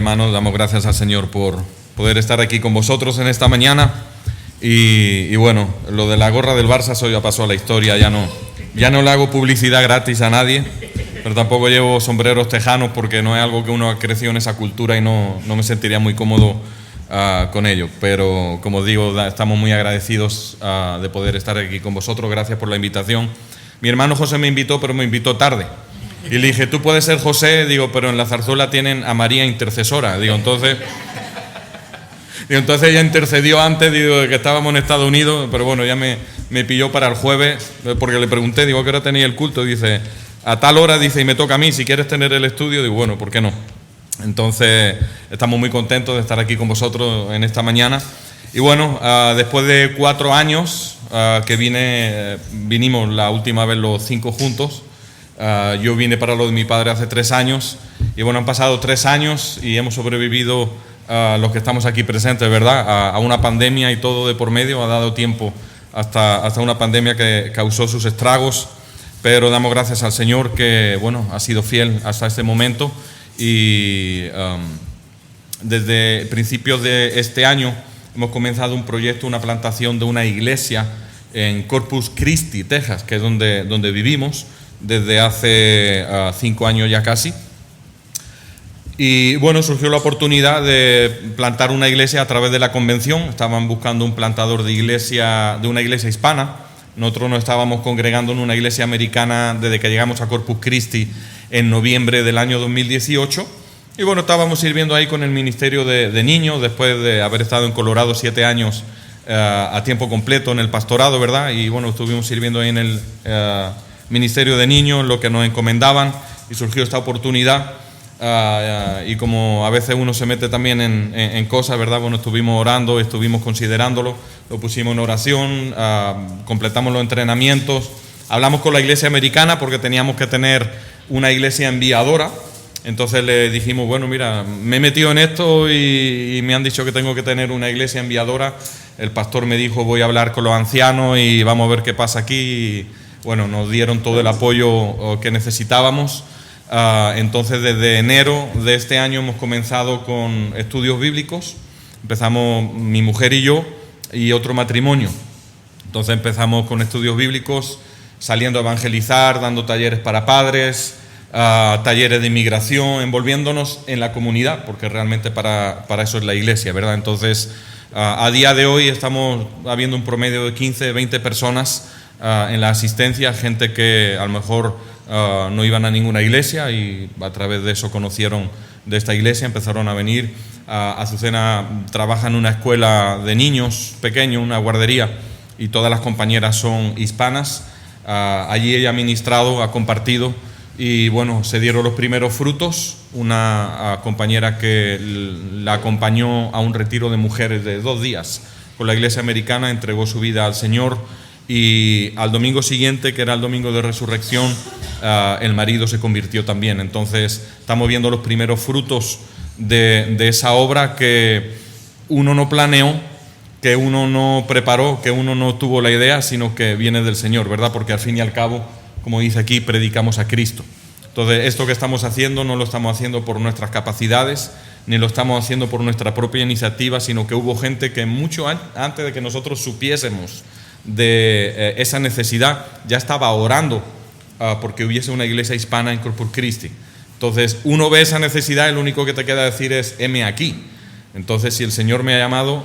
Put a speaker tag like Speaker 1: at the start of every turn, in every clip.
Speaker 1: hermanos, damos gracias al Señor por poder estar aquí con vosotros en esta mañana. Y bueno, lo de la gorra del Barça eso ya pasó a la historia, ya no le hago publicidad gratis a nadie, pero tampoco llevo sombreros tejanos porque no es algo que uno ha crecido en esa cultura y no me sentiría muy cómodo con ello. Pero como digo, estamos muy agradecidos de poder estar aquí con vosotros. Gracias por la invitación. Mi hermano José me invitó, pero me invitó tarde. Y le dije, tú puedes ser José, digo, pero en la zarzuela tienen a María intercesora. Digo, entonces ella intercedió antes, digo, de que estábamos en Estados Unidos, pero bueno, ya me pilló para el jueves, porque le pregunté, digo, ¿a qué hora tenía el culto? Y dice, a tal hora, dice, y me toca a mí, si quieres tener el estudio, digo, bueno, ¿por qué no? Entonces, estamos muy contentos de estar aquí con vosotros en esta mañana. Y bueno, después de 4 años que vinimos la última vez los 5 juntos, yo vine para lo de mi padre hace 3 años, y bueno, han pasado 3 años y hemos sobrevivido los que estamos aquí presentes, ¿verdad? A una pandemia y todo de por medio, ha dado tiempo hasta una pandemia que causó sus estragos, pero damos gracias al Señor que, bueno, ha sido fiel hasta este momento y desde principios de este año hemos comenzado un proyecto, una plantación de una iglesia en Corpus Christi, Texas, que es donde vivimos desde hace 5 años ya casi. Y bueno, surgió la oportunidad de plantar una iglesia a través de la convención. Estaban buscando un plantador de una iglesia hispana. Nosotros nos estábamos congregando en una iglesia americana desde que llegamos a Corpus Christi en noviembre del año 2018. Y bueno, estábamos sirviendo ahí con el ministerio de niños, después de haber estado en Colorado 7 años a tiempo completo en el pastorado, ¿verdad? Y bueno, estuvimos sirviendo ahí en el ministerio de niños, lo que nos encomendaban, y surgió esta oportunidad. Y como a veces uno se mete también en cosas, ¿verdad? Bueno, estuvimos orando, estuvimos considerándolo, lo pusimos en oración, completamos los entrenamientos, hablamos con la iglesia americana porque teníamos que tener una iglesia enviadora. Entonces le dijimos, bueno, mira, me he metido en esto y me han dicho que tengo que tener una iglesia enviadora. El pastor me dijo, voy a hablar con los ancianos y vamos a ver qué pasa aquí. Y, bueno, nos dieron todo el apoyo que necesitábamos. Entonces, desde enero de este año hemos comenzado con estudios bíblicos. Empezamos mi mujer y yo y otro matrimonio. Entonces empezamos con estudios bíblicos, saliendo a evangelizar, dando talleres para padres, talleres de inmigración, envolviéndonos en la comunidad, porque realmente para eso es la iglesia, ¿verdad? Entonces, a día de hoy estamos habiendo un promedio de 15, 20 personas en la asistencia, gente que a lo mejor no iban a ninguna iglesia y a través de eso conocieron de esta iglesia, empezaron a venir. Azucena trabaja en una escuela de niños pequeños, una guardería, y todas las compañeras son hispanas. Allí ella ha ministrado, ha compartido, y bueno, se dieron los primeros frutos. Una compañera que la acompañó a un retiro de mujeres de 2 días con la iglesia americana, entregó su vida al Señor, y al domingo siguiente, que era el domingo de resurrección, el marido se convirtió también. Entonces estamos viendo los primeros frutos de esa obra que uno no planeó, que uno no preparó, que uno no tuvo la idea, sino que viene del Señor, ¿verdad? Porque al fin y al cabo, como dice aquí, predicamos a Cristo. Entonces, esto que estamos haciendo no lo estamos haciendo por nuestras capacidades, ni lo estamos haciendo por nuestra propia iniciativa, sino que hubo gente que mucho antes de que nosotros supiésemos de esa necesidad, ya estaba orando porque hubiese una iglesia hispana en Corpus Christi. Entonces, uno ve esa necesidad y lo único que te queda decir es, heme aquí. Entonces, si el Señor me ha llamado,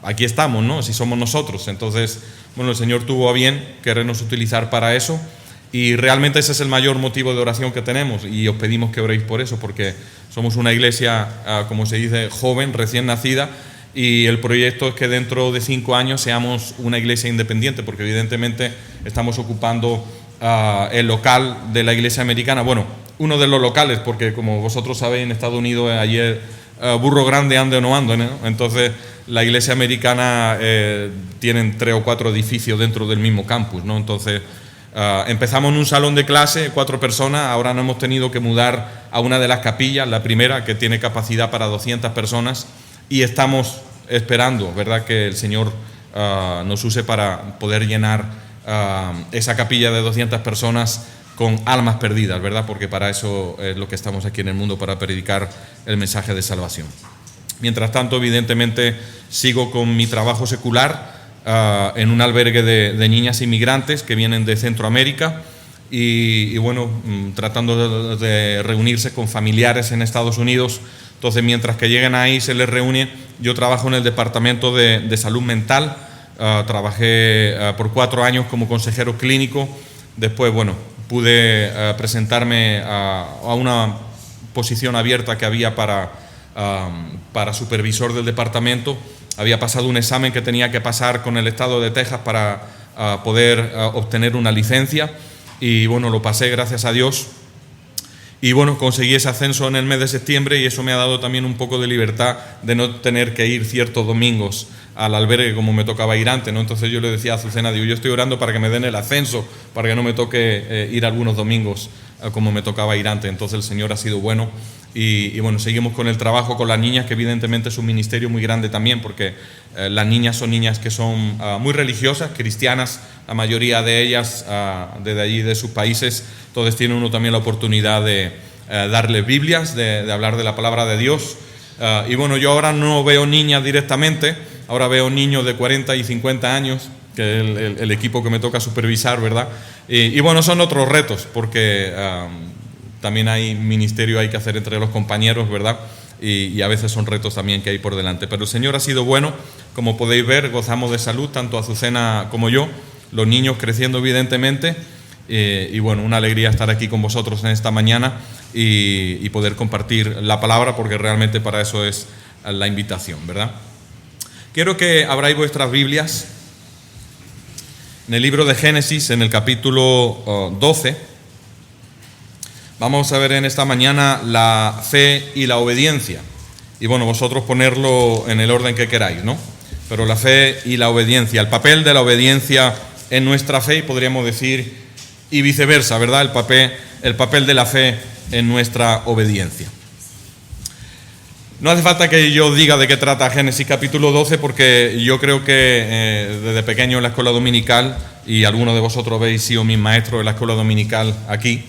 Speaker 1: aquí estamos, ¿no? Si somos nosotros. Entonces, bueno, el Señor tuvo a bien querernos utilizar para eso, y realmente ese es el mayor motivo de oración que tenemos, y os pedimos que oréis por eso, porque somos una iglesia, como se dice, joven, recién nacida, y el proyecto es que dentro de 5 años seamos una iglesia independiente, porque evidentemente estamos ocupando el local de la iglesia americana, bueno, uno de los locales, porque como vosotros sabéis, en Estados Unidos ayer burro grande ande o no ande, ¿no? Entonces la iglesia americana tienen 3 o 4 edificios dentro del mismo campus, ¿no? Entonces empezamos en un salón de clase, 4 personas, ahora nos hemos tenido que mudar a una de las capillas, la primera, que tiene capacidad para 200 personas, y estamos esperando, ¿verdad?, que el Señor nos use para poder llenar esa capilla de 200 personas con almas perdidas, ¿verdad? Porque para eso es lo que estamos aquí en el mundo, para predicar el mensaje de salvación. Mientras tanto, evidentemente, sigo con mi trabajo secular en un albergue de niñas inmigrantes que vienen de Centroamérica y bueno, tratando de reunirse con familiares en Estados Unidos. Entonces, mientras que lleguen ahí, se les reúne. Yo trabajo en el departamento de salud mental. Trabajé por 4 años como consejero clínico. Después, bueno, pude presentarme a una posición abierta que había para supervisor del departamento. Había pasado un examen que tenía que pasar con el estado de Texas para poder obtener una licencia y bueno, lo pasé, gracias a Dios, y bueno, conseguí ese ascenso en el mes de septiembre y eso me ha dado también un poco de libertad de no tener que ir ciertos domingos al albergue como me tocaba ir antes, ¿no? Entonces yo le decía a Azucena, digo, yo estoy orando para que me den el ascenso, para que no me toque ir algunos domingos como me tocaba ir antes. Entonces el Señor ha sido bueno y bueno, seguimos con el trabajo con las niñas, que evidentemente es un ministerio muy grande también, porque las niñas son niñas que son muy religiosas, cristianas, la mayoría de ellas desde allí, de sus países. Entonces tiene uno también la oportunidad de darles Biblias, de hablar de la palabra de Dios. Y bueno, yo ahora no veo niñas directamente, ahora veo niños de 40 y 50 años, que es el equipo que me toca supervisar, ¿verdad? Y bueno, son otros retos, porque también hay ministerio hay que hacer entre los compañeros, ¿verdad? Y a veces son retos también que hay por delante. Pero el Señor ha sido bueno, como podéis ver, gozamos de salud, tanto Azucena como yo, los niños creciendo evidentemente, y bueno, una alegría estar aquí con vosotros en esta mañana y poder compartir la palabra, porque realmente para eso es la invitación, ¿verdad? Quiero que abráis vuestras Biblias en el libro de Génesis, en el capítulo 12. Vamos a ver en esta mañana la fe y la obediencia. Y bueno, vosotros ponerlo en el orden que queráis, ¿no? Pero la fe y la obediencia, el papel de la obediencia en nuestra fe, y podríamos decir, y viceversa, ¿verdad? El papel de la fe en nuestra obediencia. No hace falta que yo diga de qué trata Génesis capítulo 12, porque yo creo que desde pequeño en la escuela dominical, y algunos de vosotros habéis sido mis maestros en la escuela dominical aquí,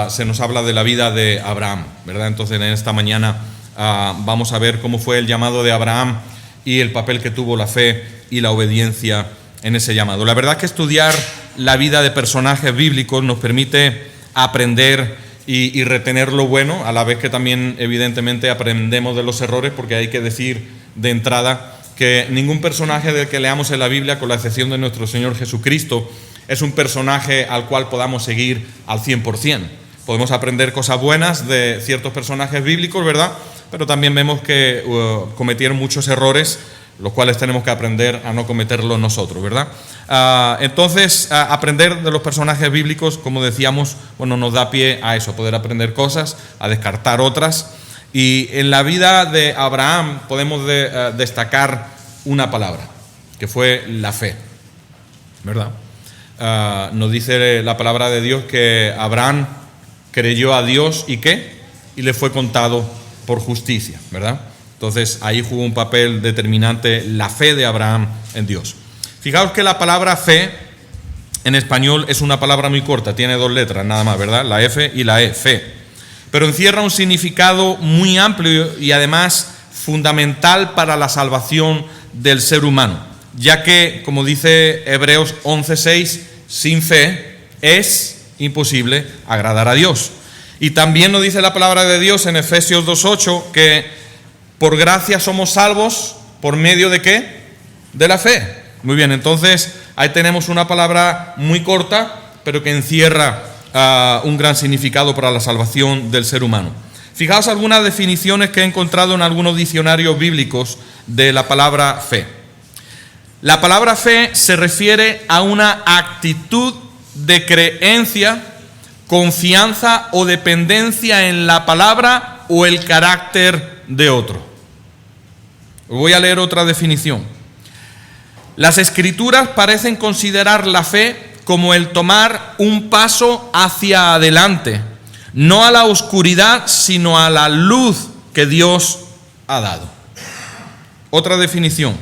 Speaker 1: se nos habla de la vida de Abraham, ¿verdad? Entonces en esta mañana vamos a ver cómo fue el llamado de Abraham y el papel que tuvo la fe y la obediencia en ese llamado. La verdad es que estudiar la vida de personajes bíblicos nos permite aprender y retener lo bueno, a la vez que también evidentemente aprendemos de los errores, porque hay que decir de entrada que ningún personaje del que leamos en la Biblia, con la excepción de nuestro Señor Jesucristo, es un personaje al cual podamos seguir al 100%. Podemos aprender cosas buenas de ciertos personajes bíblicos, ¿verdad? Pero también vemos que cometieron muchos errores, los cuales tenemos que aprender a no cometerlos nosotros, ¿verdad? Entonces, aprender de los personajes bíblicos, como decíamos, bueno, nos da pie a eso, poder aprender cosas, a descartar otras. Y en la vida de Abraham podemos destacar una palabra, que fue la fe, ¿verdad? Nos dice la palabra de Dios que Abraham creyó a Dios y ¿qué? Y le fue contado por justicia, ¿verdad? Entonces ahí jugó un papel determinante la fe de Abraham en Dios. Fijaos que la palabra fe en español es una palabra muy corta, tiene 2 letras nada más, ¿verdad? La F y la E, fe. Pero encierra un significado muy amplio y además fundamental para la salvación del ser humano, ya que, como dice Hebreos 11:6, sin fe es imposible agradar a Dios. Y también nos dice la palabra de Dios en Efesios 2:8 que por gracia somos salvos, ¿por medio de qué? De la fe. Muy bien, entonces ahí tenemos una palabra muy corta, pero que encierra un gran significado para la salvación del ser humano. Fijaos algunas definiciones que he encontrado en algunos diccionarios bíblicos de la palabra fe. La palabra fe se refiere a una actitud de creencia, confianza o dependencia en la palabra o el carácter de otro. Voy a leer otra definición. Las Escrituras parecen considerar la fe como el tomar un paso hacia adelante, no a la oscuridad, sino a la luz que Dios ha dado. Otra definición.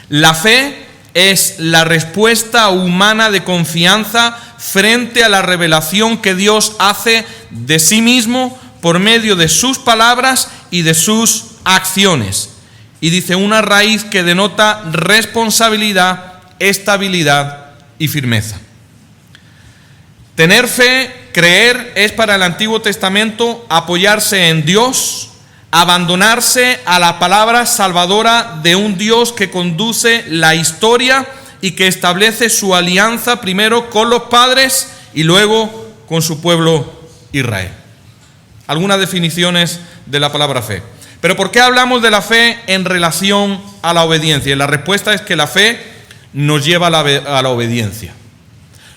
Speaker 1: La fe es la respuesta humana de confianza frente a la revelación que Dios hace de sí mismo por medio de sus palabras y de sus acciones. Y dice, una raíz que denota responsabilidad, estabilidad y firmeza. Tener fe, creer, es para el Antiguo Testamento apoyarse en Dios, abandonarse a la palabra salvadora de un Dios que conduce la historia y que establece su alianza primero con los padres y luego con su pueblo Israel. Algunas definiciones de la palabra fe. Pero ¿por qué hablamos de la fe en relación a la obediencia? Y la respuesta es que la fe nos lleva a la obediencia.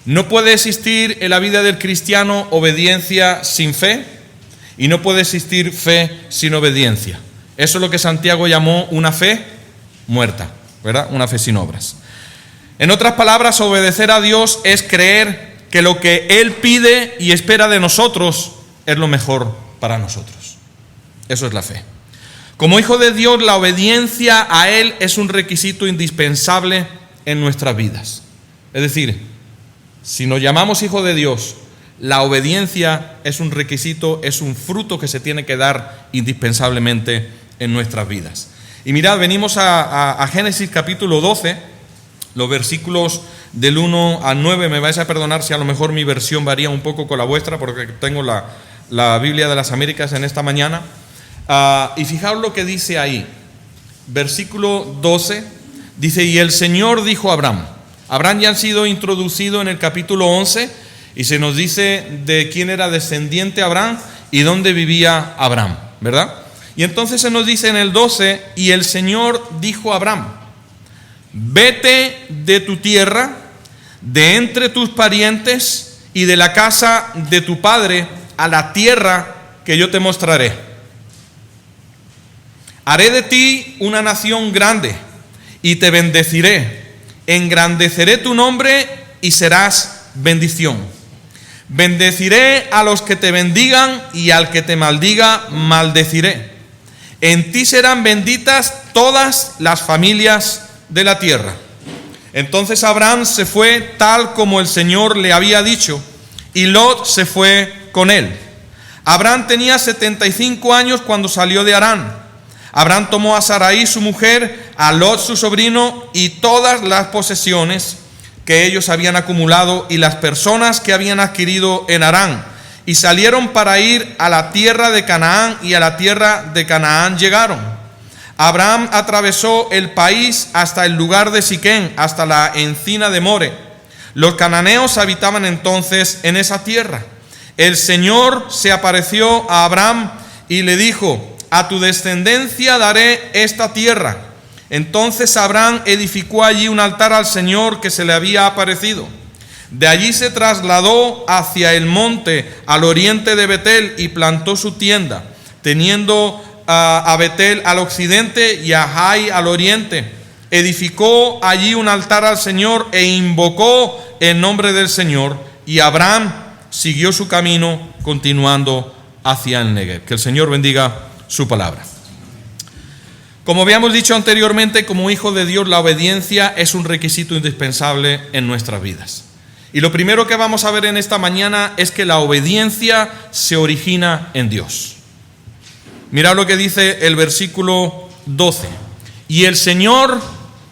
Speaker 1: No puede existir en la vida del cristiano obediencia sin fe, y no puede existir fe sin obediencia. Eso es lo que Santiago llamó una fe muerta, ¿verdad? Una fe sin obras. En otras palabras, obedecer a Dios es creer que lo que Él pide y espera de nosotros es lo mejor para nosotros. Eso es la fe. Como hijo de Dios, la obediencia a Él es un requisito indispensable en nuestras vidas. Es decir, si nos llamamos hijos de Dios, la obediencia es un requisito, es un fruto que se tiene que dar indispensablemente en nuestras vidas. Y mirad, venimos a Génesis capítulo 12, los versículos del 1 al 9. Me vais a perdonar si a lo mejor mi versión varía un poco con la vuestra, porque tengo la Biblia de las Américas en esta mañana. Y fijaos lo que dice ahí, versículo 12, dice, y el Señor dijo a Abraham. Abraham ya ha sido introducido en el capítulo 11, y se nos dice de quién era descendiente Abraham y dónde vivía Abraham, ¿verdad? Y entonces se nos dice en el 12, y el Señor dijo a Abraham, vete de tu tierra, de entre tus parientes y de la casa de tu padre a la tierra que yo te mostraré. Haré de ti una nación grande y te bendeciré, engrandeceré tu nombre y serás bendición. Bendeciré a los que te bendigan y al que te maldiga, maldeciré. En ti serán benditas todas las familias de la tierra. Entonces Abraham se fue tal como el Señor le había dicho, y Lot se fue con él. Abraham tenía 75 años cuando salió de Harán. Abraham tomó a Sarai su mujer, a Lot su sobrino y todas las posesiones que ellos habían acumulado y las personas que habían adquirido en Harán, y salieron para ir a la tierra de Canaán, y a la tierra de Canaán llegaron. Abraham atravesó el país hasta el lugar de Siquén, hasta la encina de More. Los cananeos habitaban entonces en esa tierra. El Señor se apareció a Abraham y le dijo, a tu descendencia daré esta tierra. Entonces Abraham edificó allí un altar al Señor que se le había aparecido. De allí se trasladó hacia el monte al oriente de Betel y plantó su tienda, teniendo a Betel al occidente y a Jai al oriente. Edificó allí un altar al Señor e invocó el nombre del Señor, y Abraham siguió su camino continuando hacia el Negev. Que el Señor bendiga su palabra. Como habíamos dicho anteriormente, como hijo de Dios, la obediencia es un requisito indispensable en nuestras vidas. Y lo primero que vamos a ver en esta mañana es que la obediencia se origina en Dios. Mirad lo que dice el versículo 12. Y el Señor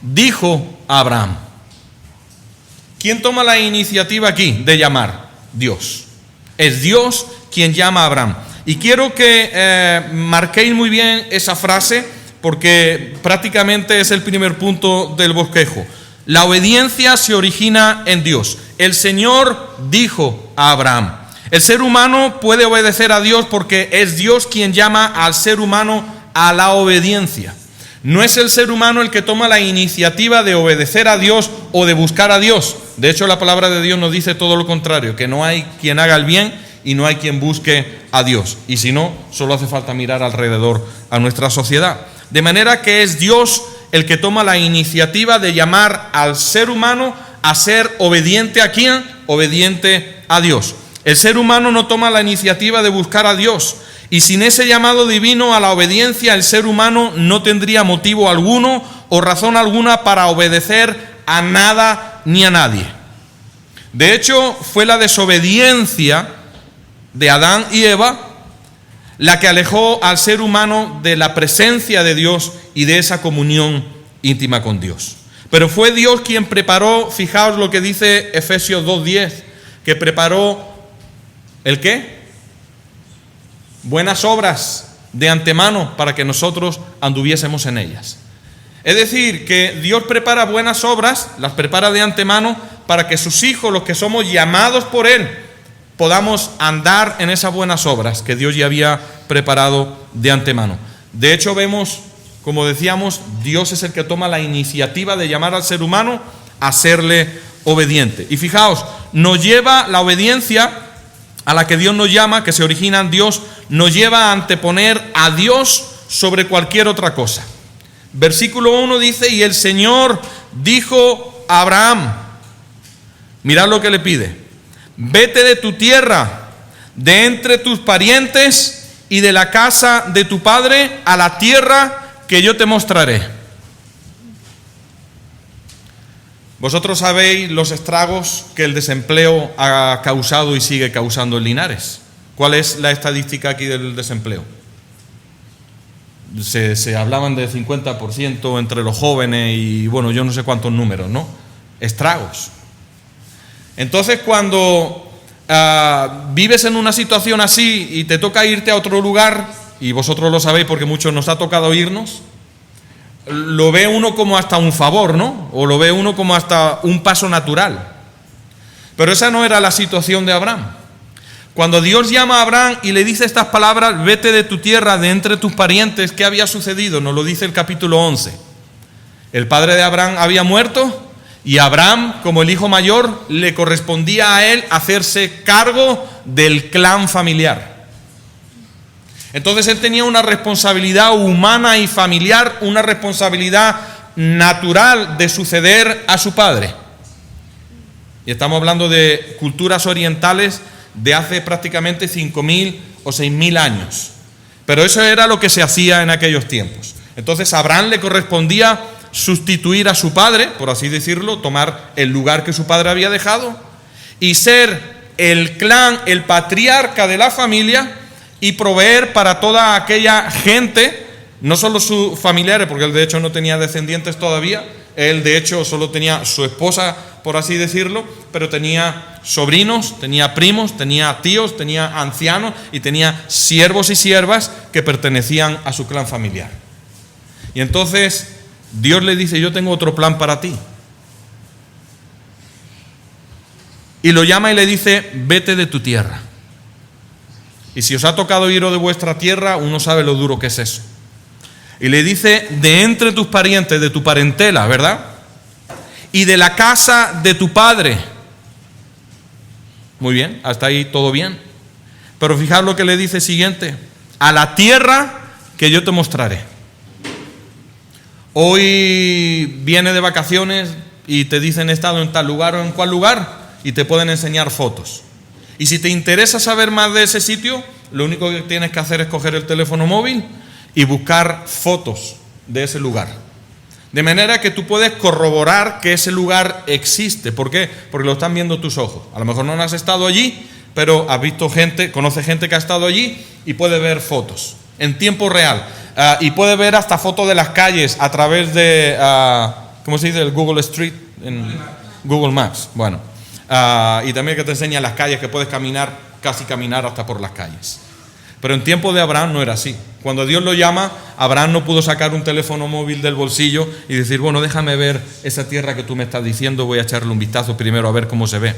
Speaker 1: dijo a Abraham. ¿Quién toma la iniciativa aquí de llamar? Dios. Es Dios quien llama a Abraham. Y quiero que marquéis muy bien esa frase, porque prácticamente es el primer punto del bosquejo. La obediencia se origina en Dios. El Señor dijo a Abraham. El ser humano puede obedecer a Dios porque es Dios quien llama al ser humano a la obediencia. No es el ser humano el que toma la iniciativa de obedecer a Dios o de buscar a Dios. De hecho, la palabra de Dios nos dice todo lo contrario, que no hay quien haga el bien y no hay quien busque a Dios. Y si no, solo hace falta mirar alrededor a nuestra sociedad. De manera que es Dios el que toma la iniciativa de llamar al ser humano a ser obediente ¿a quién? Obediente a Dios. El ser humano no toma la iniciativa de buscar a Dios. Y sin ese llamado divino a la obediencia, el ser humano no tendría motivo alguno o razón alguna para obedecer a nada ni a nadie. De hecho, fue la desobediencia de Adán y Eva la que alejó al ser humano de la presencia de Dios y de esa comunión íntima con Dios. Pero fue Dios quien preparó, fijaos lo que dice Efesios 2:10, que preparó, ¿el qué? Buenas obras de antemano para que nosotros anduviésemos en ellas. Es decir, que Dios prepara buenas obras, las prepara de antemano para que sus hijos, los que somos llamados por Él, podamos andar en esas buenas obras que Dios ya había preparado de antemano. De hecho, vemos, como decíamos, Dios es el que toma la iniciativa de llamar al ser humano a serle obediente. Y fijaos, nos lleva la obediencia a la que Dios nos llama, que se origina en Dios, nos lleva a anteponer a Dios sobre cualquier otra cosa. Versículo 1 dice: y el Señor dijo a Abraham, mirad lo que le pide: vete de tu tierra, de entre tus parientes y de la casa de tu padre a la tierra que yo te mostraré. Vosotros sabéis los estragos que el desempleo ha causado y sigue causando en Linares. ¿Cuál es la estadística aquí del desempleo? Se hablaban de 50% entre los jóvenes y bueno, yo no sé cuántos números, ¿no? Estragos. Entonces, cuando vives en una situación así y te toca irte a otro lugar, y vosotros lo sabéis porque muchos nos ha tocado irnos, lo ve uno como hasta un favor, ¿no? O lo ve uno como hasta un paso natural. Pero esa no era la situación de Abraham. Cuando Dios llama a Abraham y le dice estas palabras: vete de tu tierra, de entre tus parientes, ¿qué había sucedido? Nos lo dice el capítulo 11. El padre de Abraham había muerto y Abraham, como el hijo mayor, le correspondía a él hacerse cargo del clan familiar. Entonces él tenía una responsabilidad humana y familiar, una responsabilidad natural de suceder a su padre. Y estamos hablando de culturas orientales de hace prácticamente 5.000 o 6.000 años. Pero eso era lo que se hacía en aquellos tiempos. Entonces a Abraham le correspondía sustituir a su padre, por así decirlo, tomar el lugar que su padre había dejado y ser el clan, el patriarca de la familia, y proveer para toda aquella gente, no solo sus familiares, porque él de hecho no tenía descendientes todavía, él de hecho solo tenía su esposa, por así decirlo, pero tenía sobrinos, tenía primos, tenía tíos, tenía ancianos y tenía siervos y siervas que pertenecían a su clan familiar. Y entonces Dios le dice: yo tengo otro plan para ti. Y lo llama y le dice: vete de tu tierra. Y si os ha tocado iros de vuestra tierra, uno sabe lo duro que es eso. Y le dice: de entre tus parientes, de tu parentela, ¿verdad? Y de la casa de tu padre. Muy bien, hasta ahí todo bien. Pero fijaos lo que le dice siguiente: a la tierra que yo te mostraré. Hoy viene de vacaciones y te dicen: he estado en tal lugar o en cual lugar, y te pueden enseñar fotos. Y si te interesa saber más de ese sitio, lo único que tienes que hacer es coger el teléfono móvil y buscar fotos de ese lugar. De manera que tú puedes corroborar que ese lugar existe. ¿Por qué? Porque lo están viendo tus ojos. A lo mejor no has estado allí, pero has visto gente, conoces gente que ha estado allí y puede ver fotos en tiempo real. Y puede ver hasta fotos de las calles a través de, ¿cómo se dice? El Google Street, en Google Maps. Bueno. Y también que te enseña las calles, que puedes caminar, casi caminar hasta por las calles. Pero en tiempo de Abraham no era así. Cuando Dios lo llama, Abraham no pudo sacar un teléfono móvil del bolsillo y decir: bueno, déjame ver esa tierra que tú me estás diciendo, voy a echarle un vistazo primero a ver cómo se ve.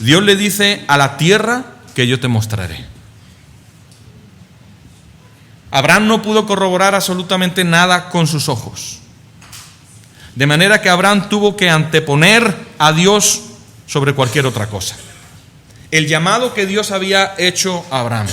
Speaker 1: Dios le dice: a la tierra que yo te mostraré. Abraham no pudo corroborar absolutamente nada con sus ojos. De manera que Abraham tuvo que anteponer a Dios sobre cualquier otra cosa. El llamado que Dios había hecho a Abraham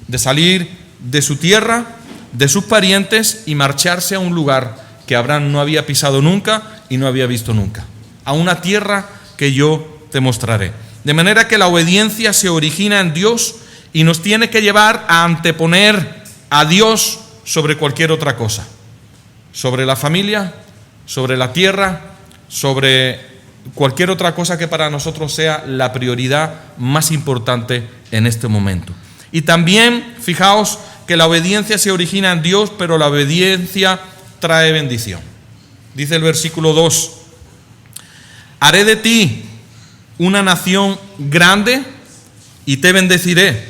Speaker 1: de salir de su tierra, de sus parientes y marcharse a un lugar que Abraham no había pisado nunca y no había visto nunca, a una tierra que yo te mostraré. De manera que la obediencia se origina en Dios y nos tiene que llevar a anteponer a Dios sobre cualquier otra cosa. Sobre la familia, sobre la tierra, sobre cualquier otra cosa que para nosotros sea la prioridad más importante en este momento. Y también, fijaos que la obediencia se origina en Dios, pero la obediencia trae bendición. Dice el versículo 2: haré de ti una nación grande y te bendeciré,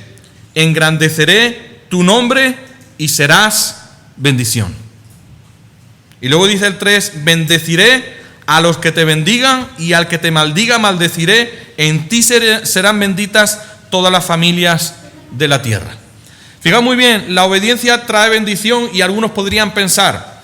Speaker 1: engrandeceré tu nombre y serás bendición. Y luego dice el 3: bendeciré a los que te bendigan y al que te maldiga maldeciré, en ti serán benditas todas las familias de la tierra. Fijaos muy bien, la obediencia trae bendición y algunos podrían pensar,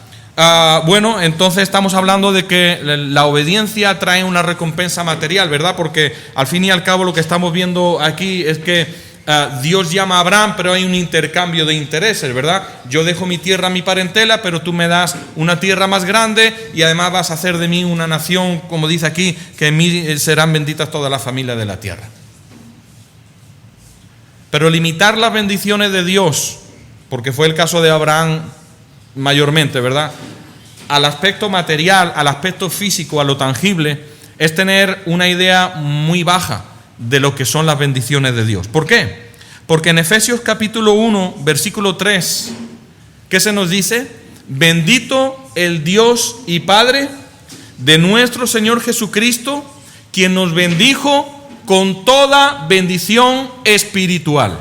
Speaker 1: bueno, entonces estamos hablando de que la obediencia trae una recompensa material, ¿verdad? Porque al fin y al cabo lo que estamos viendo aquí es que Dios llama a Abraham, pero hay un intercambio de intereses, ¿verdad? Yo dejo mi tierra, mi parentela, pero tú me das una tierra más grande y además vas a hacer de mí una nación, como dice aquí, que en mí serán benditas todas las familias de la tierra. Pero limitar las bendiciones de Dios, porque fue el caso de Abraham mayormente, ¿verdad?, al aspecto material, al aspecto físico, a lo tangible, es tener una idea muy baja de lo que son las bendiciones de Dios. ¿Por qué? Porque en Efesios capítulo 1, versículo 3, ¿qué se nos dice? Bendito el Dios y Padre de nuestro Señor Jesucristo, quien nos bendijo con toda bendición espiritual.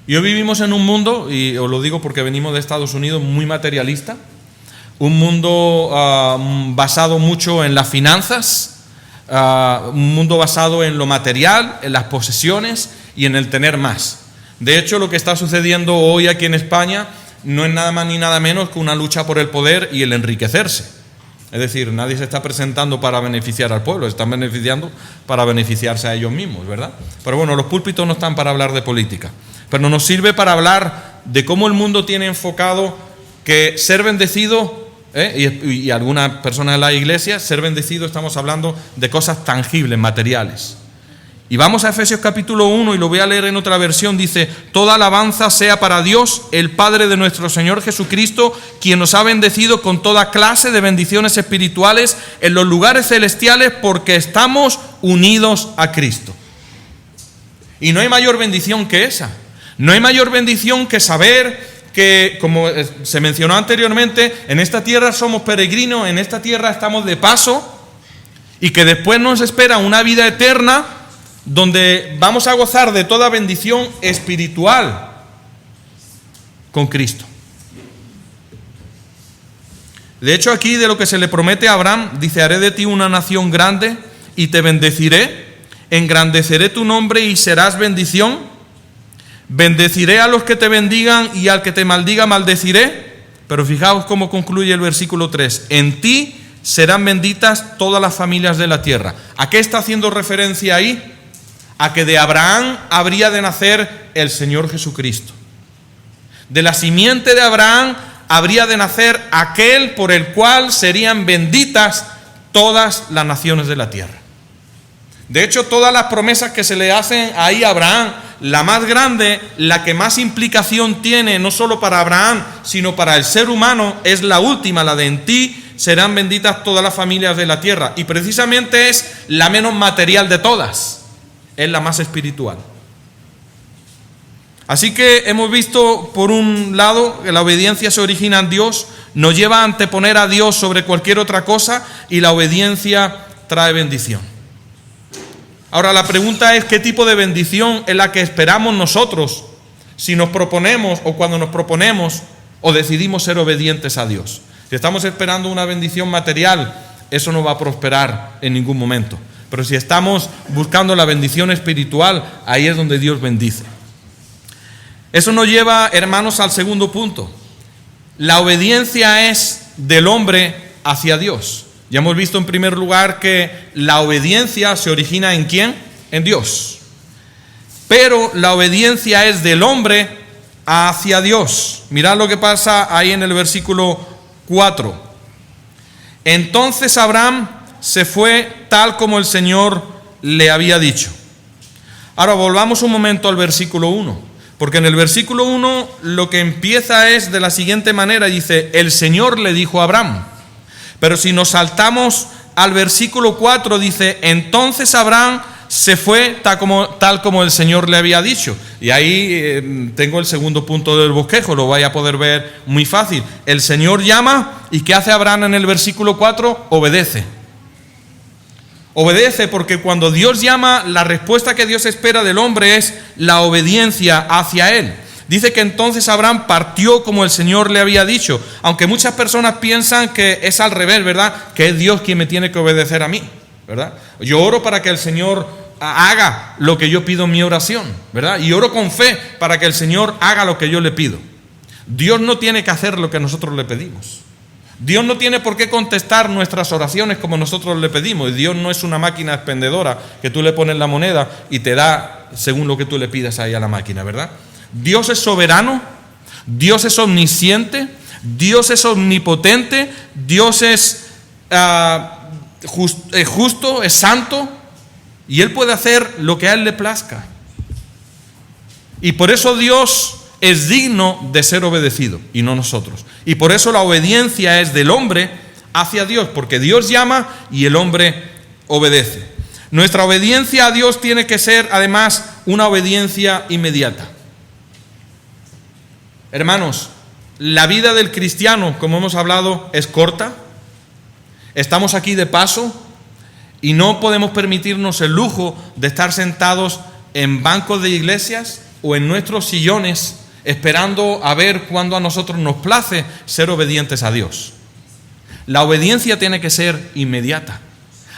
Speaker 1: Y hoy vivimos en un mundo, y os lo digo porque venimos de Estados Unidos, muy materialista, un mundo basado mucho en las finanzas, un mundo basado en lo material, en las posesiones y en el tener más. De hecho, lo que está sucediendo hoy aquí en España no es nada más ni nada menos que una lucha por el poder y el enriquecerse. Es decir, nadie se está presentando para beneficiar al pueblo, se están beneficiando para beneficiarse a ellos mismos, ¿verdad? Pero bueno, los púlpitos no están para hablar de política, pero nos sirve para hablar de cómo el mundo tiene enfocado que ser bendecido, y algunas personas de la iglesia, ser bendecido, estamos hablando de cosas tangibles, materiales. Y vamos a Efesios capítulo 1 y lo voy a leer en otra versión. Dice: toda alabanza sea para Dios, el Padre de nuestro Señor Jesucristo, quien nos ha bendecido con toda clase de bendiciones espirituales en los lugares celestiales, porque estamos unidos a Cristo. Y no hay mayor bendición que esa. No hay mayor bendición que saber que, como se mencionó anteriormente, en esta tierra somos peregrinos, en esta tierra estamos de paso, y que después nos espera una vida eterna donde vamos a gozar de toda bendición espiritual con Cristo. De hecho, aquí de lo que se le promete a Abraham, dice: haré de ti una nación grande y te bendeciré, engrandeceré tu nombre y serás bendición, bendeciré a los que te bendigan y al que te maldiga maldeciré. Pero fijaos cómo concluye el versículo 3: en ti serán benditas todas las familias de la tierra. ¿A qué está haciendo referencia ahí? A que de Abraham habría de nacer el Señor Jesucristo. De la simiente de Abraham habría de nacer aquel por el cual serían benditas todas las naciones de la tierra. De hecho, todas las promesas que se le hacen ahí a Abraham, la más grande, la que más implicación tiene, no solo para Abraham, sino para el ser humano, es la última, la de en ti serán benditas todas las familias de la tierra. Y precisamente es la menos material de todas. Es la más espiritual. Así que hemos visto, por un lado, que la obediencia se origina en Dios, nos lleva a anteponer a Dios sobre cualquier otra cosa, y la obediencia trae bendición. Ahora la pregunta es: ¿qué tipo de bendición es la que esperamos nosotros si nos proponemos, o cuando nos proponemos o decidimos ser obedientes a Dios? Si estamos esperando una bendición material, eso no va a prosperar en ningún momento. Pero si estamos buscando la bendición espiritual, ahí es donde Dios bendice. Eso nos lleva, hermanos, al segundo punto. La obediencia es del hombre hacia Dios. Ya hemos visto en primer lugar que la obediencia se origina ¿en quién? En Dios. Pero la obediencia es del hombre hacia Dios. Mirad lo que pasa ahí en el versículo 4. Entonces Abraham se fue tal como el Señor le había dicho. Ahora volvamos un momento al versículo 1, Porque en el versículo 1 lo que empieza es de la siguiente manera, dice, el Señor le dijo a Abraham. Pero si nos saltamos al versículo 4, dice, entonces Abraham se fue tal como el Señor le había dicho. Y ahí tengo el segundo punto del bosquejo, lo vais a poder ver muy fácil. El Señor llama, ¿y qué hace Abraham en el versículo 4? Obedece. Obedece porque cuando Dios llama, la respuesta que Dios espera del hombre es la obediencia hacia Él. Dice que entonces Abraham partió como el Señor le había dicho, aunque muchas personas piensan que es al revés, ¿verdad? Que es Dios quien me tiene que obedecer a mí, ¿verdad? Yo oro para que el Señor haga lo que yo pido en mi oración, ¿verdad? Y oro con fe para que el Señor haga lo que yo le pido. Dios no tiene que hacer lo que nosotros le pedimos. Dios no tiene por qué contestar nuestras oraciones como nosotros le pedimos. Dios no es una máquina expendedora que tú le pones la moneda y te da según lo que tú le pidas ahí a la máquina, ¿verdad? Dios es soberano, Dios es omnisciente, Dios es omnipotente, Dios es justo, es santo, y Él puede hacer lo que a Él le plazca. Y por eso Dios es digno de ser obedecido y no nosotros. Y por eso la obediencia es del hombre hacia Dios, porque Dios llama y el hombre obedece. Nuestra obediencia a Dios tiene que ser además una obediencia inmediata. Hermanos, la vida del cristiano, como hemos hablado, es corta. Estamos aquí de paso y no podemos permitirnos el lujo de estar sentados en bancos de iglesias o en nuestros sillones esperando a ver cuándo a nosotros nos place ser obedientes a Dios. La obediencia tiene que ser inmediata.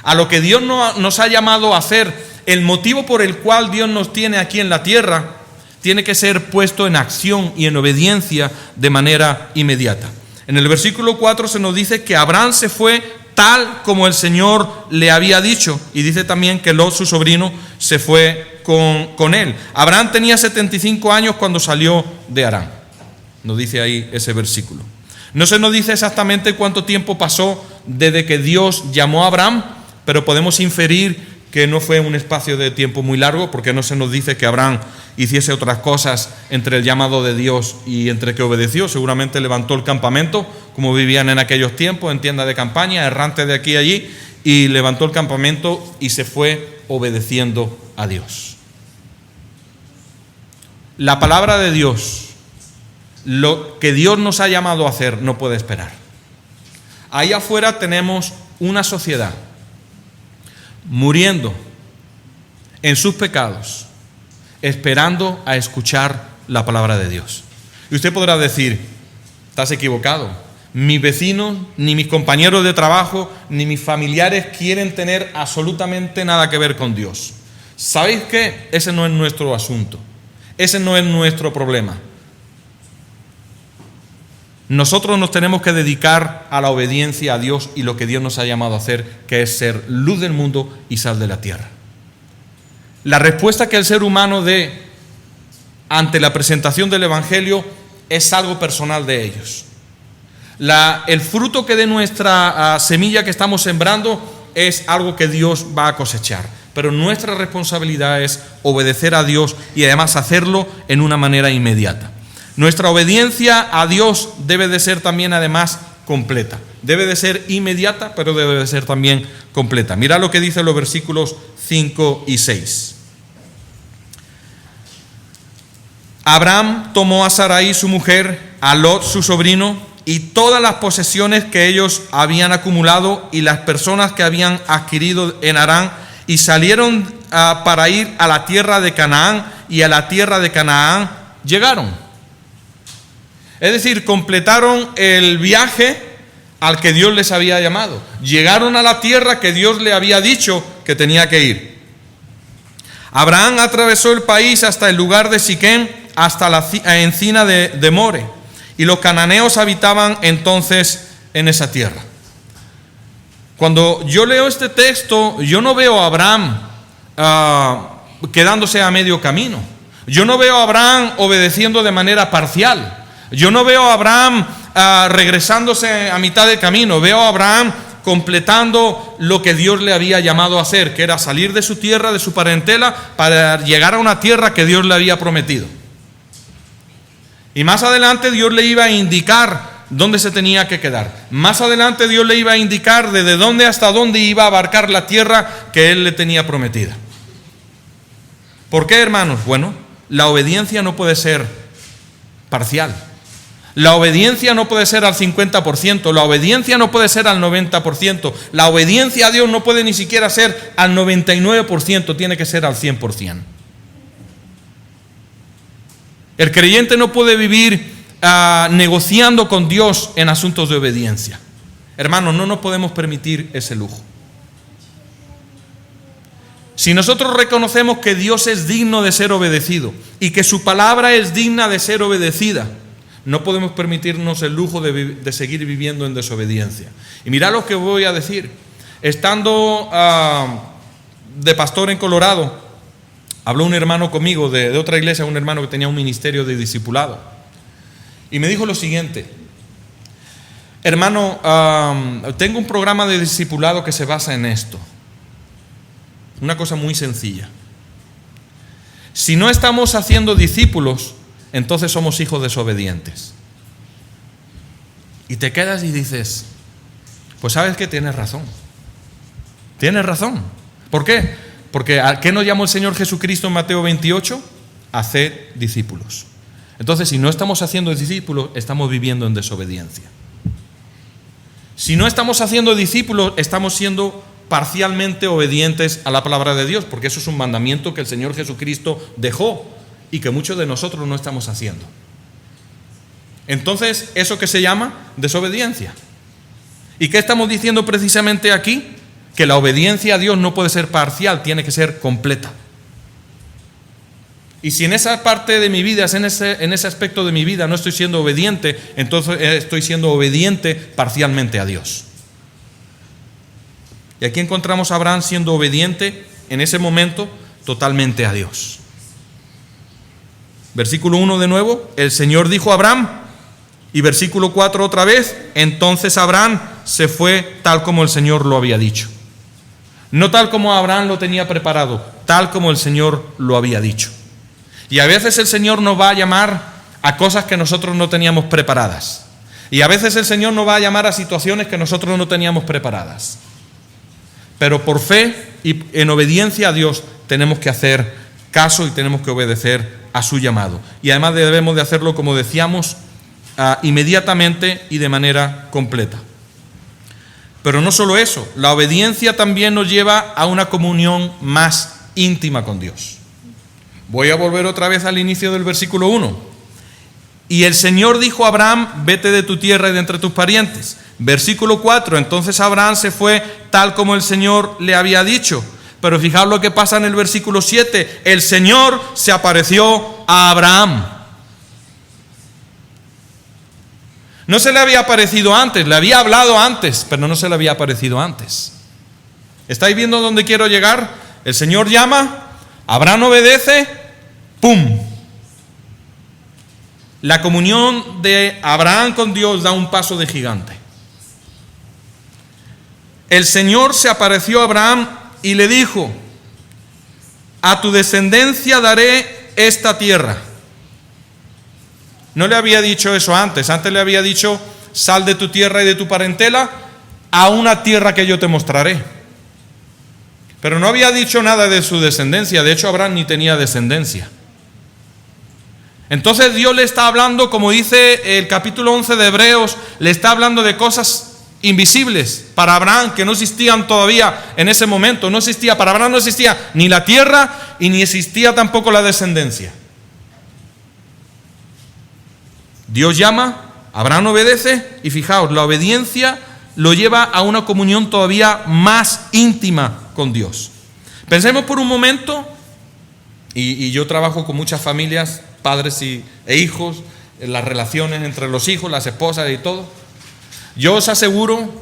Speaker 1: A lo que Dios nos ha llamado a hacer, el motivo por el cual Dios nos tiene aquí en la tierra, tiene que ser puesto en acción y en obediencia de manera inmediata. En el versículo 4 se nos dice que Abraham se fue tal como el Señor le había dicho, y dice también que Lot, su sobrino, se fue con él. Abraham tenía 75 años cuando salió de Harán. Nos dice ahí ese versículo. No se nos dice exactamente cuánto tiempo pasó desde que Dios llamó a Abraham, pero podemos inferir que no fue un espacio de tiempo muy largo, porque no se nos dice que Abraham hiciese otras cosas entre el llamado de Dios y entre que obedeció. Seguramente levantó el campamento, como vivían en aquellos tiempos, en tienda de campaña, errante de aquí y allí, y levantó el campamento y se fue obedeciendo a Dios. La palabra de Dios, lo que Dios nos ha llamado a hacer, no puede esperar. Ahí afuera tenemos una sociedad muriendo en sus pecados, esperando a escuchar la palabra de Dios. Y usted podrá decir, estás equivocado. Mis vecinos, ni mis compañeros de trabajo, ni mis familiares quieren tener absolutamente nada que ver con Dios. ¿Sabéis qué? Ese no es nuestro asunto. Ese no es nuestro problema. Nosotros nos tenemos que dedicar a la obediencia a Dios y lo que Dios nos ha llamado a hacer, que es ser luz del mundo y sal de la tierra. La respuesta que el ser humano dé ante la presentación del Evangelio es algo personal de ellos. El fruto que dé nuestra semilla que estamos sembrando es algo que Dios va a cosechar. Pero nuestra responsabilidad es obedecer a Dios y además hacerlo en una manera inmediata. Nuestra obediencia a Dios debe de ser también además completa. Debe de ser inmediata, pero debe de ser también completa. Mira lo que dicen los versículos 5 y 6. Abraham tomó a Sarai su mujer, a Lot su sobrino, y todas las posesiones que ellos habían acumulado y las personas que habían adquirido en Harán, y salieron para ir a la tierra de Canaán, y a la tierra de Canaán llegaron. Es decir, completaron el viaje al que Dios les había llamado. Llegaron a la tierra que Dios le había dicho que tenía que ir. Abraham atravesó el país hasta el lugar de Siquem, hasta la encina de More, y los cananeos habitaban entonces en esa tierra. Cuando yo leo este texto, yo no veo a Abraham quedándose a medio camino. Yo no veo a Abraham obedeciendo de manera parcial. Yo no veo a Abraham regresándose a mitad del camino. Veo a Abraham completando lo que Dios le había llamado a hacer, que era salir de su tierra, de su parentela, para llegar a una tierra que Dios le había prometido. Y más adelante Dios le iba a indicar dónde se tenía que quedar. Más adelante Dios le iba a indicar desde dónde hasta dónde iba a abarcar la tierra que Él le tenía prometida. ¿Por qué, hermanos? Bueno, la obediencia no puede ser parcial. La obediencia no puede ser al 50%, la obediencia no puede ser al 90%, la obediencia a Dios no puede ni siquiera ser al 99%, tiene que ser al 100%. El creyente no puede vivir negociando con Dios en asuntos de obediencia. Hermanos, no nos podemos permitir ese lujo. Si nosotros reconocemos que Dios es digno de ser obedecido y que su palabra es digna de ser obedecida, no podemos permitirnos el lujo de seguir viviendo en desobediencia. Y mirad lo que voy a decir. Estando de pastor en Colorado, habló un hermano conmigo de otra iglesia, un hermano que tenía un ministerio de discipulado. Y me dijo lo siguiente: hermano, tengo un programa de discipulado que se basa en esto. Una cosa muy sencilla. Si no estamos haciendo discípulos, entonces somos hijos desobedientes. Y te quedas y dices, pues sabes que tienes razón. Tienes razón. ¿Por qué? Porque ¿a qué nos llamó el Señor Jesucristo en Mateo 28? Haced discípulos. Entonces, si no estamos haciendo discípulos, estamos viviendo en desobediencia. Si no estamos haciendo discípulos, estamos siendo parcialmente obedientes a la palabra de Dios, porque eso es un mandamiento que el Señor Jesucristo dejó y que muchos de nosotros no estamos haciendo. Entonces, ¿eso qué se llama? Desobediencia. ¿Y qué estamos diciendo precisamente aquí? Que la obediencia a Dios no puede ser parcial, tiene que ser completa. Y si en esa parte de mi vida, en ese aspecto de mi vida no estoy siendo obediente, entonces estoy siendo obediente parcialmente a Dios. Y aquí encontramos a Abraham siendo obediente en ese momento totalmente a Dios. Versículo 1 de nuevo, el Señor dijo a Abraham, y versículo 4 otra vez, entonces Abraham se fue tal como el Señor lo había dicho. No tal como Abraham lo tenía preparado, tal como el Señor lo había dicho. Y a veces el Señor nos va a llamar a cosas que nosotros no teníamos preparadas. Y a veces el Señor nos va a llamar a situaciones que nosotros no teníamos preparadas. Pero por fe y en obediencia a Dios tenemos que hacer caso y tenemos que obedecer a su llamado. Y además debemos de hacerlo, como decíamos, inmediatamente y de manera completa. Pero no solo eso, la obediencia también nos lleva a una comunión más íntima con Dios. Voy a volver otra vez al inicio del versículo 1. Y el Señor dijo a Abraham, vete de tu tierra y de entre tus parientes. Versículo 4, entonces Abraham se fue tal como el Señor le había dicho. Pero fijaos lo que pasa en el versículo 7. El Señor se apareció a Abraham. No se le había aparecido antes, le había hablado antes, pero no se le había aparecido antes. ¿Estáis viendo dónde quiero llegar? El Señor llama, Abraham obedece, ¡pum! La comunión de Abraham con Dios da un paso de gigante. El Señor se apareció a Abraham y le dijo, a tu descendencia daré esta tierra. No le había dicho eso antes le había dicho, sal de tu tierra y de tu parentela a una tierra que yo te mostraré. Pero no había dicho nada de su descendencia, de hecho Abraham ni tenía descendencia. Entonces Dios le está hablando, como dice el capítulo 11 de Hebreos, le está hablando de cosas invisibles para Abraham que no existían todavía en ese momento. Para Abraham no existía ni la tierra y ni existía tampoco la descendencia. Dios llama, Abraham obedece y fijaos, la obediencia lo lleva a una comunión todavía más íntima con Dios. Pensemos por un momento, y yo trabajo con muchas familias, padres e hijos, las relaciones entre los hijos, las esposas y todo. Yo os aseguro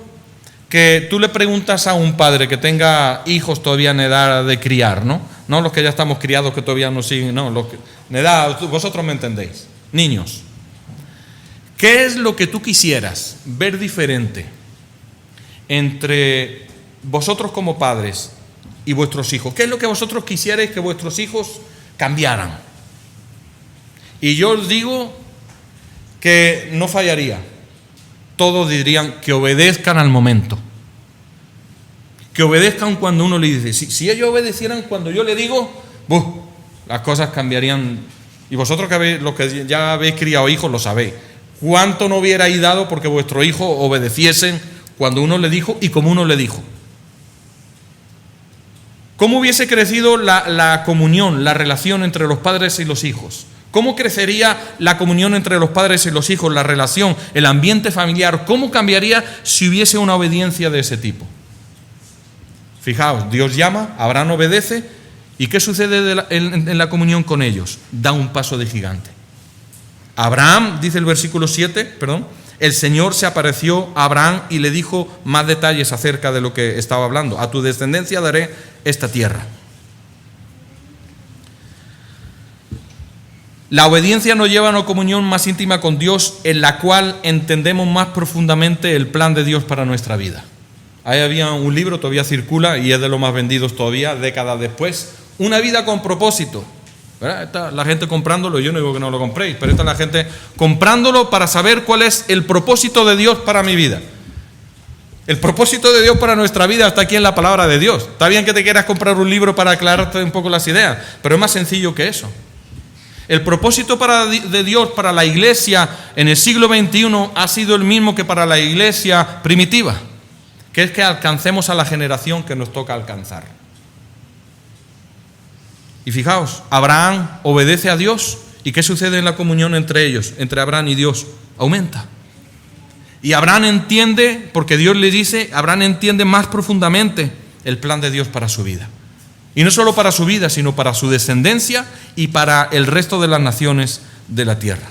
Speaker 1: que tú le preguntas a un padre que tenga hijos todavía en edad de criar, ¿no? No los que ya estamos criados que todavía no siguen, no, los que en edad, vosotros me entendéis, niños. ¿Qué es lo que tú quisieras ver diferente entre vosotros como padres y vuestros hijos? ¿Qué es lo que vosotros quisierais que vuestros hijos cambiaran? Y yo os digo que no fallaría. Todos dirían que obedezcan al momento. Que obedezcan cuando uno le dice. Si ellos obedecieran cuando yo le digo, las cosas cambiarían. Y vosotros los que ya habéis criado hijos lo sabéis. ¿Cuánto no hubierais dado porque vuestros hijos obedeciesen cuando uno le dijo y como uno le dijo? ¿Cómo hubiese crecido la comunión, la relación entre los padres y los hijos? ¿Cómo crecería la comunión entre los padres y los hijos, la relación, el ambiente familiar? ¿Cómo cambiaría si hubiese una obediencia de ese tipo? Fijaos, Dios llama, Abraham obedece, ¿y qué sucede en la comunión con ellos? Da un paso de gigante. Abraham, dice el versículo 7, el Señor se apareció a Abraham y le dijo más detalles acerca de lo que estaba hablando. A tu descendencia daré esta tierra. La obediencia nos lleva a una comunión más íntima con Dios, en la cual entendemos más profundamente el plan de Dios para nuestra vida. Ahí había un libro, todavía circula y es de los más vendidos todavía, décadas después. Una vida con propósito. ¿Verdad? Está la gente comprándolo, yo no digo que no lo compréis, pero está la gente comprándolo para saber cuál es el propósito de Dios para mi vida. El propósito de Dios para nuestra vida está aquí en la palabra de Dios. Está bien que te quieras comprar un libro para aclararte un poco las ideas, pero es más sencillo que eso. El propósito de Dios para la iglesia en el siglo XXI ha sido el mismo que para la iglesia primitiva, que es que alcancemos a la generación que nos toca alcanzar. Y fijaos, Abraham obedece a Dios, ¿y qué sucede en la comunión entre ellos, entre Abraham y Dios? Aumenta. Y Abraham entiende, porque Dios le dice, Abraham entiende más profundamente el plan de Dios para su vida. Y no solo para su vida, sino para su descendencia y para el resto de las naciones de la tierra.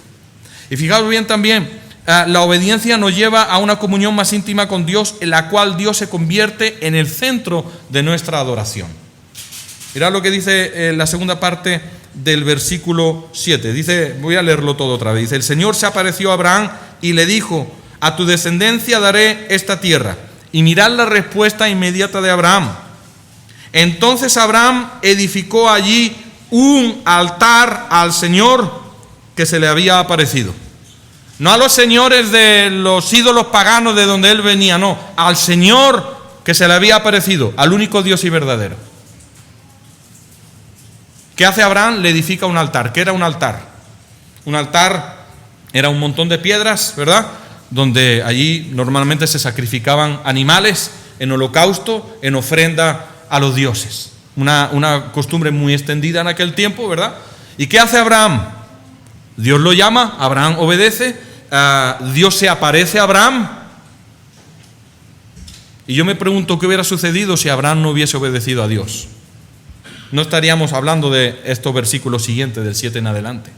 Speaker 1: Y fijaos bien también, la obediencia nos lleva a una comunión más íntima con Dios, en la cual Dios se convierte en el centro de nuestra adoración. Mirad lo que dice la segunda parte del versículo 7. Dice, voy a leerlo todo otra vez. Dice, el Señor se apareció a Abraham y le dijo, a tu descendencia daré esta tierra. Y mirad la respuesta inmediata de Abraham. Entonces Abraham edificó allí un altar al Señor que se le había aparecido. No a los señores de los ídolos paganos de donde él venía, no, al Señor que se le había aparecido, al único Dios y verdadero. ¿Qué hace Abraham? Le edifica un altar. ¿Qué era un altar? Un altar era un montón de piedras, ¿verdad? Donde allí normalmente se sacrificaban animales en holocausto, en ofrenda a los dioses. Una costumbre muy extendida en aquel tiempo, ¿verdad? ¿Y qué hace Abraham? Dios lo llama, Abraham obedece, Dios se aparece a Abraham. Y yo me pregunto qué hubiera sucedido si Abraham no hubiese obedecido a Dios. No estaríamos hablando de estos versículos siguientes, del 7 en adelante.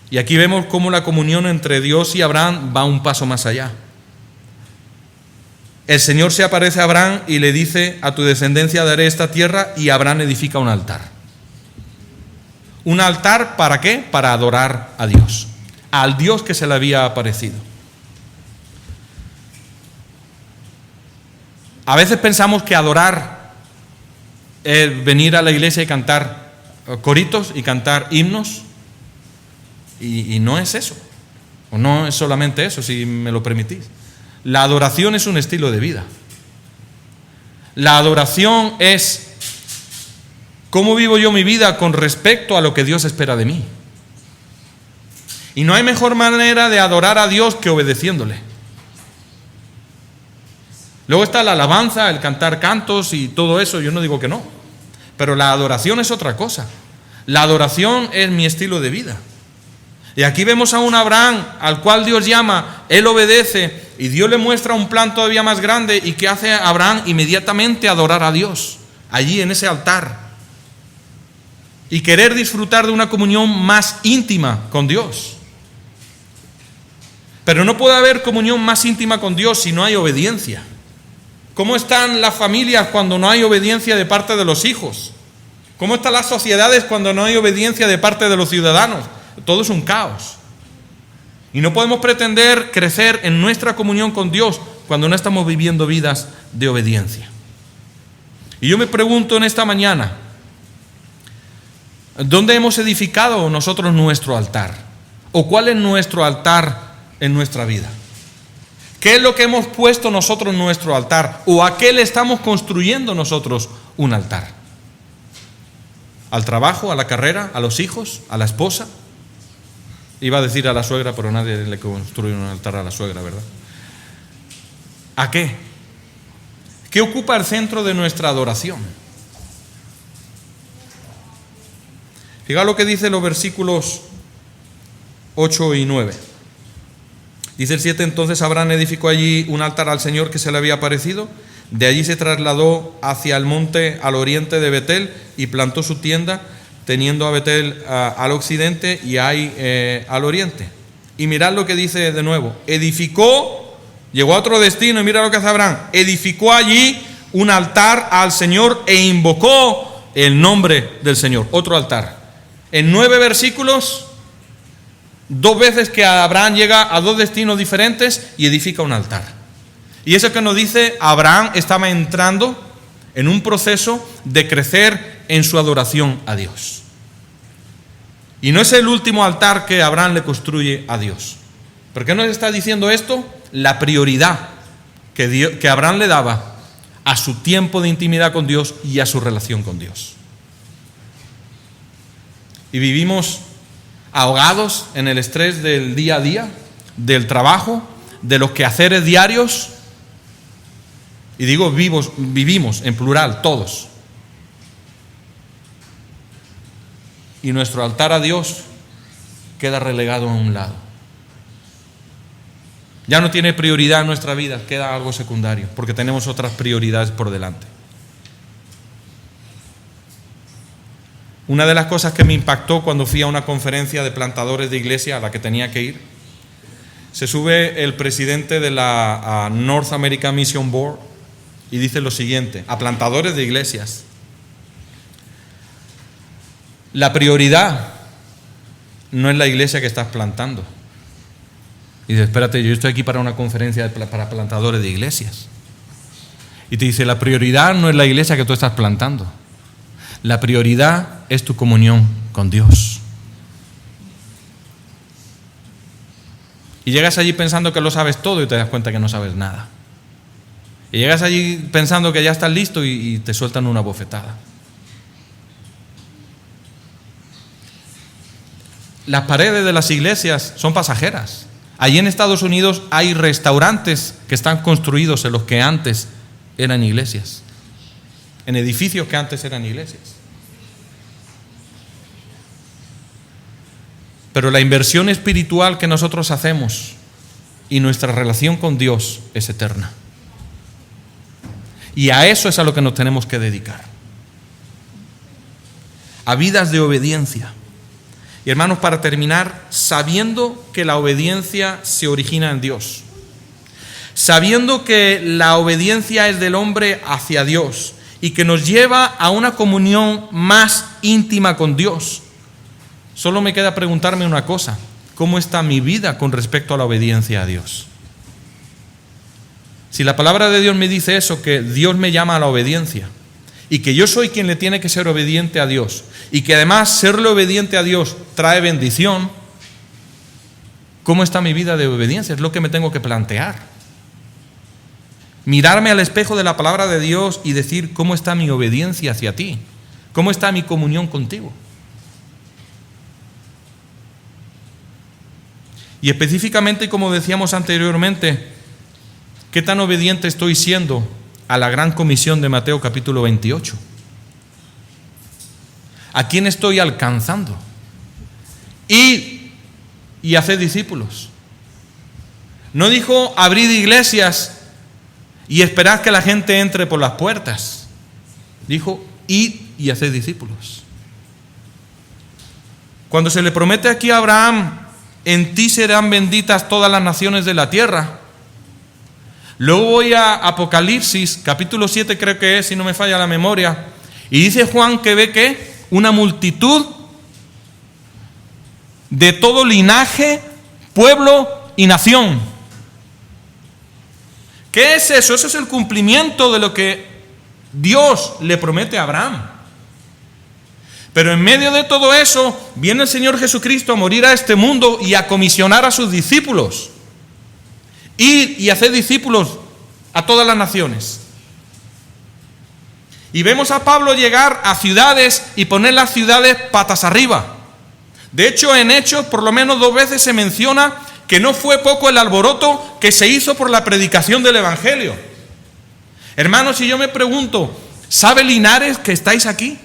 Speaker 1: Y aquí vemos cómo la comunión entre Dios y Abraham va un paso más allá. El Señor se aparece a Abraham y le dice, a tu descendencia daré esta tierra, y Abraham edifica un altar. ¿Un altar para qué? Para adorar a Dios, al Dios que se le había aparecido. A veces pensamos que adorar es venir a la iglesia y cantar coritos y cantar himnos, y no es eso, o no es solamente eso, si me lo permitís. La adoración es un estilo de vida. La adoración es cómo vivo yo mi vida con respecto a lo que Dios espera de mí. Y no hay mejor manera de adorar a Dios que obedeciéndole. Luego está la alabanza, el cantar cantos y todo eso, yo no digo que no. Pero la adoración es otra cosa. La adoración es mi estilo de vida. Y aquí vemos a un Abraham al cual Dios llama, él obedece y Dios le muestra un plan todavía más grande. ¿Y qué hace Abraham? Inmediatamente adorar a Dios, allí en ese altar. Y querer disfrutar de una comunión más íntima con Dios. Pero no puede haber comunión más íntima con Dios si no hay obediencia. ¿Cómo están las familias cuando no hay obediencia de parte de los hijos? ¿Cómo están las sociedades cuando no hay obediencia de parte de los ciudadanos? Todo es un caos. Y no podemos pretender crecer en nuestra comunión con Dios cuando no estamos viviendo vidas de obediencia. Y yo me pregunto en esta mañana, ¿dónde hemos edificado nosotros nuestro altar? ¿O cuál es nuestro altar en nuestra vida? ¿Qué es lo que hemos puesto nosotros en nuestro altar? ¿O a qué le estamos construyendo nosotros un altar? ¿Al trabajo, a la carrera, a los hijos, a la esposa? Iba a decir a la suegra, pero nadie le construye un altar a la suegra, ¿verdad? ¿A qué? ¿Qué ocupa el centro de nuestra adoración? Fíjate lo que dice los versículos 8 y 9. Dice el 7: entonces Abraham edificó allí un altar al Señor que se le había aparecido. De allí se trasladó hacia el monte al oriente de Betel y plantó su tienda, teniendo a Betel al occidente y Ai al oriente. Y mirad lo que dice de nuevo: edificó, llegó a otro destino, y mira lo que hace Abraham: edificó allí un altar al Señor e invocó el nombre del Señor. Otro altar. En 9 versículos, 2 veces que Abraham llega a 2 destinos diferentes y edifica un altar. Y eso que nos dice, Abraham estaba entrando en un proceso de crecer en su adoración a Dios. Y no es el último altar que Abraham le construye a Dios. ¿Por qué nos está diciendo esto? La prioridad que Abraham le daba a su tiempo de intimidad con Dios y a su relación con Dios. Y vivimos ahogados en el estrés del día a día, del trabajo, de los quehaceres diarios. Y digo vivimos en plural, todos. Y nuestro altar a Dios queda relegado a un lado. Ya no tiene prioridad en nuestra vida, queda algo secundario, porque tenemos otras prioridades por delante. Una de las cosas que me impactó cuando fui a una conferencia de plantadores de iglesia a la que tenía que ir, se sube el presidente de la North American Mission Board y dice lo siguiente, a plantadores de iglesias: la prioridad no es la iglesia que estás plantando. Y dice: espérate, yo estoy aquí para una conferencia para plantadores de iglesias. Y te dice: la prioridad no es la iglesia que tú estás plantando. La prioridad es tu comunión con Dios. Y llegas allí pensando que lo sabes todo y te das cuenta que no sabes nada. Y llegas allí pensando que ya estás listo y te sueltan una bofetada. Las paredes de las iglesias son pasajeras. Allí en Estados Unidos hay restaurantes que están construidos en los que antes eran iglesias, en edificios que antes eran iglesias. Pero la inversión espiritual que nosotros hacemos y nuestra relación con Dios es eterna. Y a eso es a lo que nos tenemos que dedicar. A vidas de obediencia. Y hermanos, para terminar, sabiendo que la obediencia se origina en Dios, sabiendo que la obediencia es del hombre hacia Dios y que nos lleva a una comunión más íntima con Dios, solo me queda preguntarme una cosa: ¿cómo está mi vida con respecto a la obediencia a Dios? Si la palabra de Dios me dice eso, que Dios me llama a la obediencia y que yo soy quien le tiene que ser obediente a Dios y que además serle obediente a Dios trae bendición, ¿cómo está mi vida de obediencia? Es lo que me tengo que plantear. Mirarme al espejo de la palabra de Dios y decir: ¿cómo está mi obediencia hacia ti? ¿Cómo está mi comunión contigo? Y específicamente, como decíamos anteriormente, ¿qué tan obediente estoy siendo a la gran comisión de Mateo capítulo 28? ¿A quién estoy alcanzando? Id y haced discípulos. No dijo: abrid iglesias y esperad que la gente entre por las puertas. Dijo: id y haced discípulos. Cuando se le promete aquí a Abraham: en ti serán benditas todas las naciones de la tierra. Luego voy a Apocalipsis, capítulo 7 creo que es, si no me falla la memoria, y dice Juan que ve que una multitud de todo linaje, pueblo y nación. ¿Qué es eso? Eso es el cumplimiento de lo que Dios le promete a Abraham. Pero en medio de todo eso, viene el Señor Jesucristo a morir a este mundo y a comisionar a sus discípulos. Ir y hacer discípulos a todas las naciones. Y vemos a Pablo llegar a ciudades y poner las ciudades patas arriba. De hecho, en Hechos, por lo menos 2 veces se menciona que no fue poco el alboroto que se hizo por la predicación del Evangelio. Hermanos, si yo me pregunto, ¿sabe Linares que estáis aquí?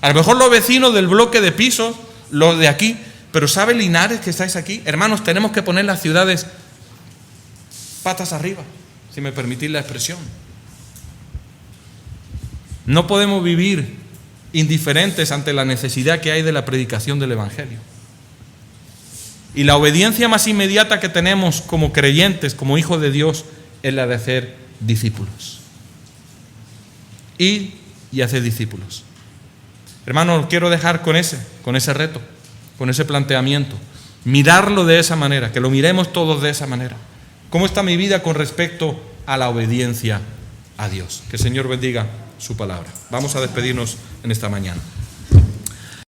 Speaker 1: A lo mejor los vecinos del bloque de pisos, los de aquí, pero ¿sabe Linares que estáis aquí? Hermanos, tenemos que poner las ciudades patas arriba, si me permitís la expresión. No podemos vivir indiferentes ante la necesidad que hay de la predicación del Evangelio. Y la obediencia más inmediata que tenemos como creyentes, como hijos de Dios, es la de hacer discípulos. Ir y hacer discípulos. Hermanos, quiero dejar con ese reto, con ese planteamiento. Mirarlo de esa manera, que lo miremos todos de esa manera. ¿Cómo está mi vida con respecto a la obediencia a Dios? Que el Señor bendiga su palabra. Vamos a despedirnos en esta mañana.